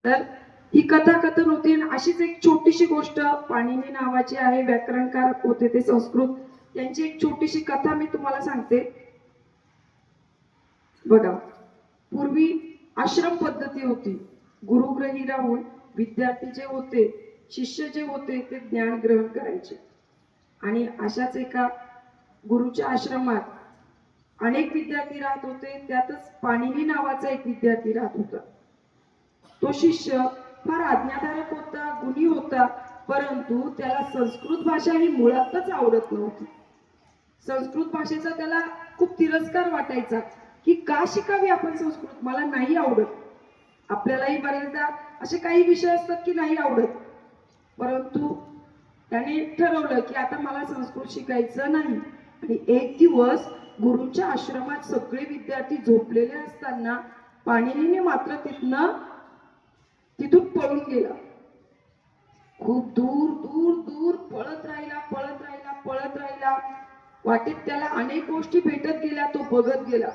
तर ही कथाकथन होती आणि अशीच एक छोटीशी गोष्ट पाणिनी नावाची आहे, व्याकरणकार होते ते संस्कृत, त्यांची एक छोटीशी कथा मी तुम्हाला सांगते. बघा, पूर्वी आश्रम पद्धती होती. गुरुग्रही राहून विद्यार्थी जे होते, शिष्य जे होते ते ज्ञान ग्रहण करायचे. आणि अशाच एका गुरुच्या आश्रमात अनेक विद्यार्थी राहत होते. त्यातच पाणिनी नावाचा एक विद्यार्थी राहत होता. तो शिष्य फार आज्ञाधारक होता, गुणी होता, परंतु त्याला संस्कृत भाषा ही मुळातच आवडत नव्हती. संस्कृत भाषेचा त्याला खूप तिरस्कार वाटायचा की का शिकावी आपण संस्कृत, मला नाही आवडत. आपल्यालाही बरेचदा असे काही विषय असतात की नाही आवडत, परंतु त्याने ठरवलं की आता मला संस्कृत शिकायचं नाही. आणि एक दिवस गुरुच्या आश्रमात सगळे विद्यार्थी झोपलेले असताना पाणिनीने मात्र तिथून पळून गेला. खूप दूर दूर दूर पळत राहिला, पळत राहिला, पळत राहिला. वाटेत त्याला अनेक गोष्टी भेटत गेल्या, तो बघत गेला,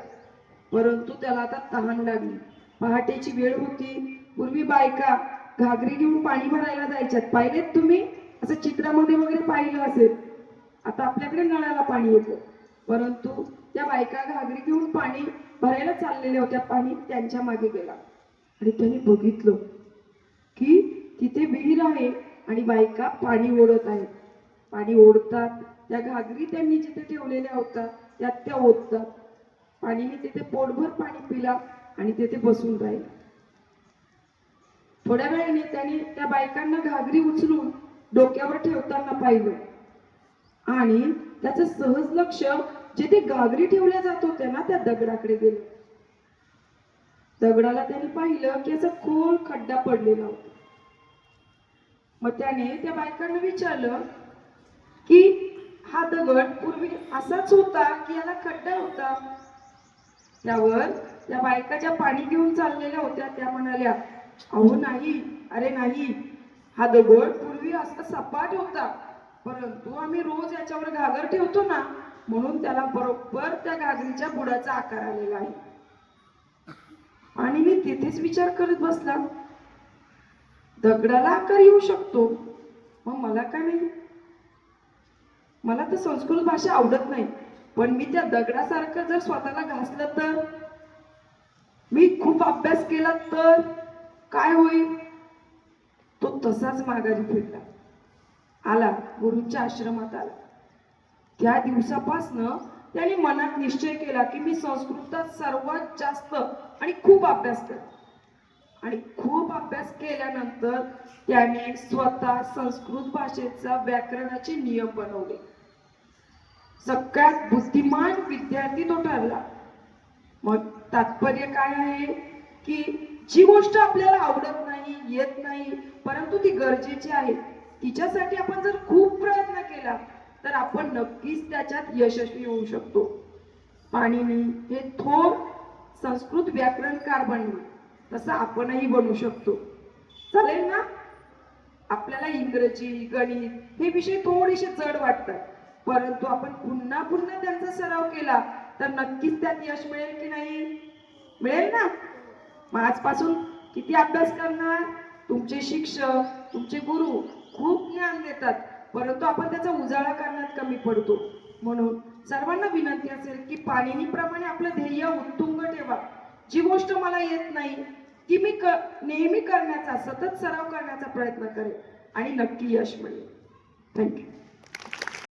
परंतु त्याला आता तहान लागली. पहाटेची वेळ होती. पूर्वी बायका घागरी घेऊन पाणी भरायला जायच्यात, पाहिलेत तुम्ही? असं चित्रामध्ये वगैरे पाहिलं असेल. आता आपल्याकडे नळाला पाणी येतं, परंतु त्या बायका घागरी घेऊन पाणी भरायला चाललेल्या होत्या. पाणी त्यांच्या मागे गेला आणि त्यांनी बघितलं की तिथे विहीर आहे आणि बायका पाणी ओढत आहेत. पाणी ओढतात, त्या घागरी त्यांनी जिथे ठेवलेल्या होत्या त्यात त्या ओढतात. पाणीने तिथे पोटभर पाणी पिला आणि तिथे बसून राहिला. थोड्या वेळाने त्याने त्या बायकांना घागरी उचलून डोक्यावर ठेवताना पाहिलं आणि त्याचं सहज लक्ष जिथे घागरी ठेवल्या जात होत्या ना त्या दगडाकडे गेलं. दगडाला त्याने पाहिलं की असा खोल खड्डा पडलेला होता. मग त्याने त्या बायकांना विचारलं की हा दगड पूर्वी असाच होता की याला खड्डा होता? त्यावर त्या बायका ज्या पाणी घेऊन चाललेल्या होत्या त्या म्हणाल्या, अहो नाही, अरे नाही, हा दगड पूर्वी असा सपाट होता, परंतु आम्ही रोज याच्यावर घागर ठेवतो ना, म्हणून त्याला बरोबर त्या घागरीच्या बुडाचा आकार आलेला आहे. आणि मी तिथेच विचार करत बसला, दगडाला आकार येऊ शकतो, मग मला का नाही? मला तर संस्कृत भाषा आवडत नाही, पण मी त्या दगडासारखं जर स्वतःला घासलं तर, मी खूप अभ्यास केला तर काय होईल? तो तसाच माघारी फिरला, आला गुरूंच्या आश्रमात आला. त्या दिवसापासनं त्याने मनात निश्चय केला की मी संस्कृतात सर्वात जास्त आणि खूप अभ्यास करेन. आणि खूप अभ्यास केल्यानंतर त्याने स्वतः संस्कृत भाषेचा व्याकरणाचे नियम बनवले. सगळ्यात बुद्धिमान विद्यार्थी तो ठरला. मग तात्पर्य काय आहे की जी गोष्ट आपल्याला आवडत नाही, येत नाही, परंतु ती गरजेची आहे, तिच्यासाठी आपण जर खूप प्रयत्न केला तर आपण नक्कीच त्याच्यात यशस्वी होऊ शकतो. पाणिनी हे थोर संस्कृत व्याकरणकार बनले, तसं आपणही बनू शकतो. चालेल ना? आपल्याला इंग्रजी, गणित हे विषय थोडेसे जड वाटतात, परंतु आपण पुन्हा पुन्हा त्यांचा सराव केला तर नक्कीच त्यात यश मिळेल की नाही? मिळेल ना? मग आजपासून किती अभ्यास करणार? तुमचे शिक्षक, तुमचे गुरु खूप ज्ञान देतात, परंतु आपण त्याचा उजाळा करण्यात कमी पडतो. म्हणून सर्वांना विनंती असेल की पाणिनीप्रमाणे आपलं ध्येय उत्तुंग ठेवा. जी गोष्ट मला येत नाही ती मी नेहमी करण्याचा, सतत सराव करण्याचा प्रयत्न करेन आणि नक्की यश मिळेल. थँक्यू.